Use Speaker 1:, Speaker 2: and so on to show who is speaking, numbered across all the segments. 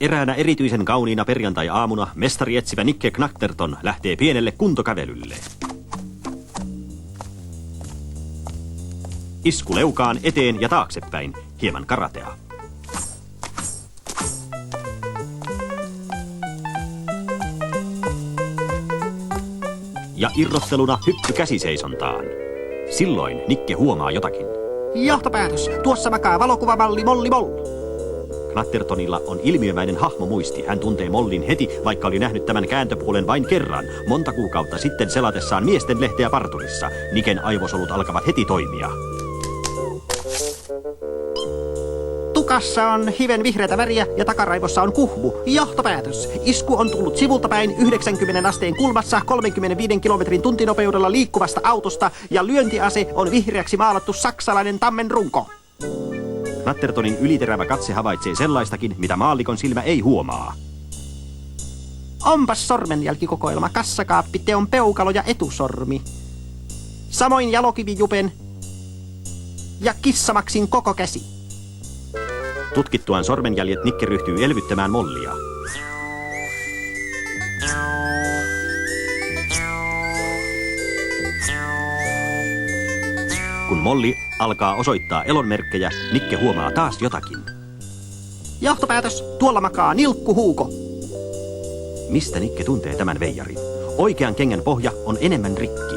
Speaker 1: Eräänä erityisen kauniina perjantai-aamuna mestari etsivä Nikke Knatterton lähtee pienelle kuntokävelylle. Isku leukaan eteen ja taaksepäin, hieman karatea. Ja irrotteluna hyppy käsiseisontaan. Silloin Nikke huomaa jotakin.
Speaker 2: Johtopäätös. Tuossa makaa valokuvamalli Molly Moll.
Speaker 1: Knattertonilla on ilmiömäinen hahmomuisti. Hän tuntee Mollin heti, vaikka oli nähnyt tämän kääntöpuolen vain kerran, monta kuukautta sitten selatessaan miesten lehteä parturissa. Niken aivosolut alkavat heti toimia.
Speaker 2: Tukassa on hiven vihreätä väriä ja takaraivossa on kuhmu. Johtopäätös. Isku on tullut sivulta päin 90 asteen kulmassa 35 kilometrin tuntinopeudella liikkuvasta autosta ja lyöntiase on vihreäksi maalattu saksalainen tammenrunko.
Speaker 1: Knattertonin yliterävä katse havaitsee sellaistakin, mitä maallikon silmä ei huomaa.
Speaker 2: Onpas sormenjälkikokoelma, kassakaappi, teon peukalo ja etusormi. Samoin jalokivijupen ja kissamaksin koko käsi.
Speaker 1: Tutkittuaan sormenjäljet Nikke ryhtyy elvyttämään Mollia. Kun Molly alkaa osoittaa elonmerkkejä, Nikke huomaa taas jotakin.
Speaker 2: Johtopäätös. Tuolla makaa nilkkuhuuko.
Speaker 1: Mistä Nikke tuntee tämän veijarin? Oikean kengän pohja on enemmän rikki.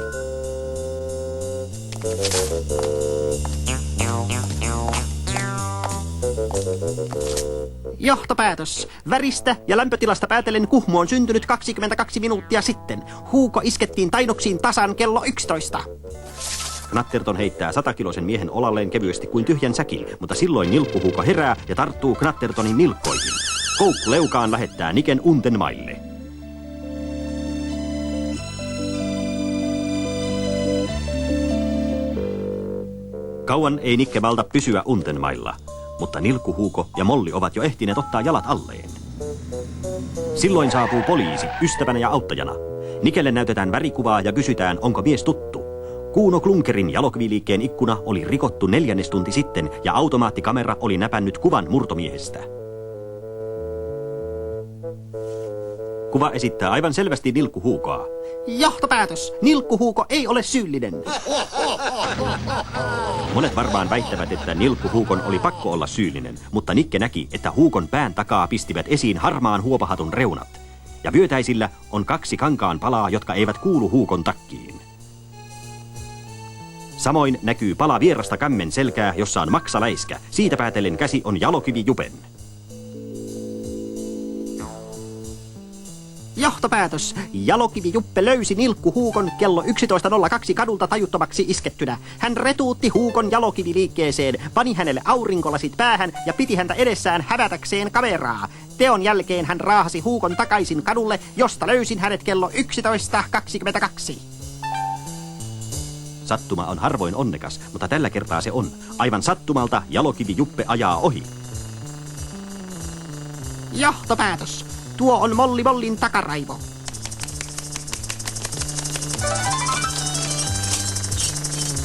Speaker 2: Johtopäätös. Väristä ja lämpötilasta päätellen kuhmu on syntynyt 22 minuuttia sitten. Huuko iskettiin tainoksiin tasan kello 11.
Speaker 1: Knatterton heittää 100-kiloisen miehen olalleen kevyesti kuin tyhjän säkin, mutta silloin nilkkuhuuko herää ja tarttuu Knattertonin nilkkoihin. Koukku leukaan lähettää Niken Untenmaille. Kauan ei Nikke malta pysyä Untenmailla, mutta nilkkuhuuko ja Molly ovat jo ehtineet ottaa jalat alleen. Silloin saapuu poliisi, ystävänä ja auttajana. Nikelle näytetään värikuvaa ja kysytään, onko mies tuttu. Kuuno Klunkerin jalokiviliikkeen ikkuna oli rikottu 4 tunti sitten ja automaattikamera oli näpännyt kuvan murtomiehestä. Kuva esittää aivan selvästi nilkkuhuukoa.
Speaker 2: Johtopäätös. Nilkkuhuuko ei ole syyllinen.
Speaker 1: Monet varmaan väittävät, että nilkkuhuukon oli pakko olla syyllinen, mutta Nikke näki, että huukon pään takaa pistivät esiin harmaan huopahatun reunat. Ja vyötäisillä on 2 kankaan palaa, jotka eivät kuulu huukon takkiin. Samoin näkyy pala vierasta kämmen selkää, jossa on maksaläiskä. Siitä päätellen käsi on jalokivijupen.
Speaker 2: Johtopäätös. Jalokivijuppe löysi nilkkuhuukon kello 11.02 kadulta tajuttomaksi iskettynä. Hän retuutti huukon jalokiviliikkeeseen, pani hänelle aurinkolasit päähän ja piti häntä edessään hävätäkseen kameraa. Teon jälkeen hän raahasi huukon takaisin kadulle, josta löysin hänet kello 11.22.
Speaker 1: Sattuma on harvoin onnekas, mutta tällä kertaa se on. Aivan sattumalta jalokivijuppe ajaa ohi.
Speaker 2: Johtopäätös. Tuo on Molly Mollin takaraivo.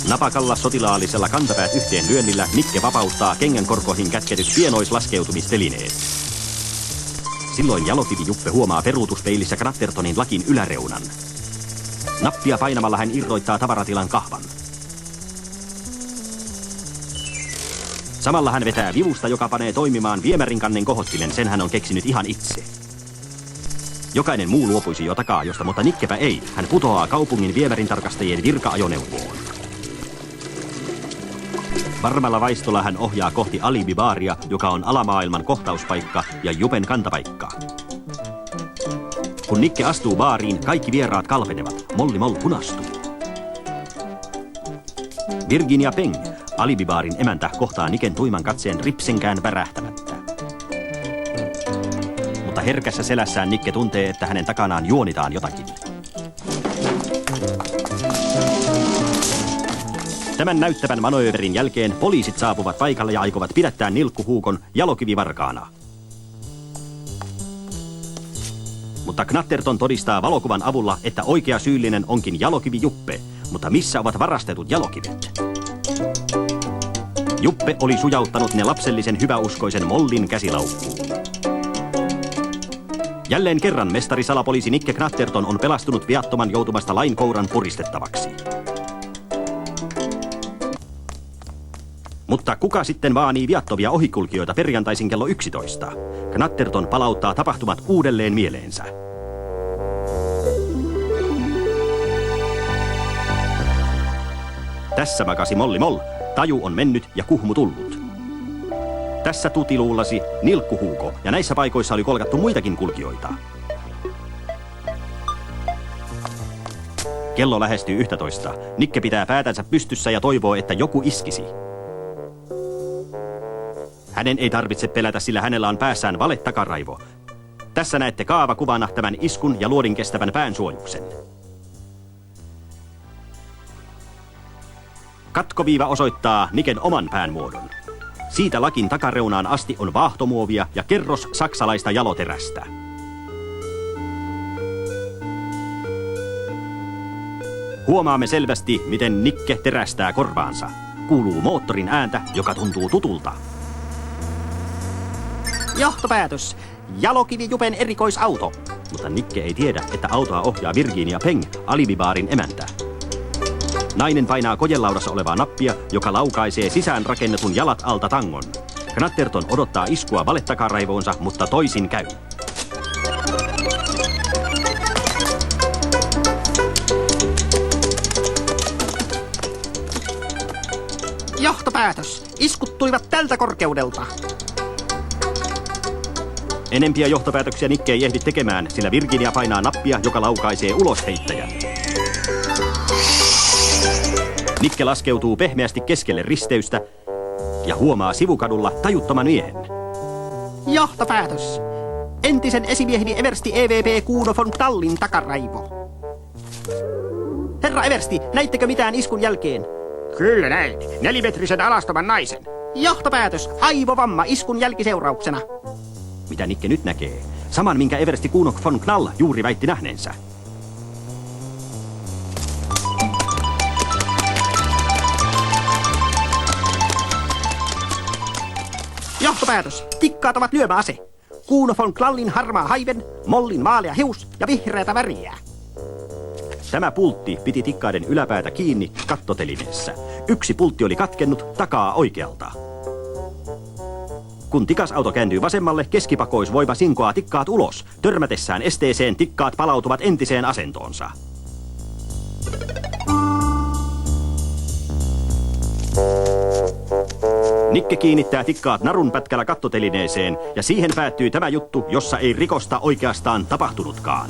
Speaker 1: Napakalla sotilaallisella kantapäät yhteen lyönnillä Nikke vapauttaa kengänkorkoihin kätketyt pienoislaskeutumistelineet. Silloin jalokivijuppe huomaa peruutuspeilissä Knattertonin lakin yläreunan. Nappia painamalla hän irroittaa tavaratilan kahvan. Samalla hän vetää vivusta, joka panee toimimaan viemärinkannen kohottimen, sen hän on keksinyt ihan itse. Jokainen muu luopuisi jo takaa-ajosta, mutta Nikkepä ei. Hän putoaa kaupungin viemärintarkastajien virka-ajoneuvoon. Varmalla vaistolla hän ohjaa kohti alibibaaria, joka on alamaailman kohtauspaikka ja Jupen kantapaikka. Kun Nikke astuu baariin, kaikki vieraat kalpenevat. Molly Moll punastuu. Virginia Peng, alibibaarin emäntä, kohtaa Niken tuiman katseen ripsenkään värähtämättä. Mutta herkässä selässään Nikke tuntee, että hänen takanaan juonitaan jotakin. Tämän näyttävän manööverin jälkeen poliisit saapuvat paikalle ja aikovat pidättää nilkkuhuukon jalokivivarkaana. Mutta Knatterton todistaa valokuvan avulla, että oikea syyllinen onkin jalokivijuppe. Mutta missä ovat varastetut jalokivet? Juppe oli sujauttanut ne lapsellisen hyväuskoisen Mollin käsilaukkuun. Jälleen kerran mestari salapoliisi Nikke Knatterton on pelastunut viattoman joutumasta lain kouran puristettavaksi. Mutta kuka sitten vaanii viattomia ohikulkijoita perjantaisin kello 11? Knatterton palauttaa tapahtumat uudelleen mieleensä. Tässä makasi Molli Moll. Taju on mennyt ja kuhmu tullut. Tässä Tuti luulasi Nilkku Huuko, ja näissä paikoissa oli kolkattu muitakin kulkijoita. Kello lähestyy 11. Nikke pitää päätänsä pystyssä ja toivoo, että joku iskisi. Hänen ei tarvitse pelätä, sillä hänellä on päässään valettakaraivo. Tässä näette kaavakuvana tämän iskun ja luodin kestävän päänsuojuksen. Katkoviiva osoittaa Niken oman päänmuodon. Siitä lakin takareunaan asti on vaahtomuovia ja kerros saksalaista jaloterästä. Huomaamme selvästi, miten Nikke terästää korvaansa. Kuuluu moottorin ääntä, joka tuntuu tutulta.
Speaker 2: Johtopäätös. Jalokivi Jupen erikoisauto.
Speaker 1: Mutta Nikke ei tiedä, että autoa ohjaa Virginia Peng, alibibaarin emäntä. Nainen painaa kojelaudassa olevaa nappia, joka laukaisee sisään rakennetun jalat alta tangon. Knatterton odottaa iskua valettakaraivoonsa, mutta toisin käy.
Speaker 2: Johtopäätös. Iskut tulivat tältä korkeudelta.
Speaker 1: Enempiä johtopäätöksiä Nikke ei ehdi tekemään, sillä Virginia painaa nappia, joka laukaisee ulosheittäjän. Nikke laskeutuu pehmeästi keskelle risteystä ja huomaa sivukadulla tajuttoman miehen.
Speaker 2: Johtopäätös. Entisen esimieheni eversti EVP Kuno von Knallin takaraivo. Herra eversti, näittekö mitään iskun jälkeen?
Speaker 3: Kyllä näin. 4-metrisen alastoman naisen.
Speaker 2: Johtopäätös. Aivovamma iskun jälkiseurauksena.
Speaker 1: Mitä Nikke nyt näkee? Saman, minkä eversti Kuno von Knall juuri väitti nähneensä.
Speaker 2: Johtopäätös. Tikkaat ovat lyömäase. Kuno von Knallin harmaa haiven, Mollin maalea hius ja vihreätä väriä.
Speaker 1: Tämä pultti piti tikkaiden yläpäätä kiinni kattotelineessä. Yksi pultti oli katkennut takaa oikealta. Kun tikasauto kääntyy vasemmalle, keskipakoisvoima sinkoaa tikkaat ulos. Törmätessään esteeseen tikkaat palautuvat entiseen asentoonsa. Nikke kiinnittää tikkaat narunpätkällä kattotelineeseen ja siihen päättyy tämä juttu, jossa ei rikosta oikeastaan tapahtunutkaan.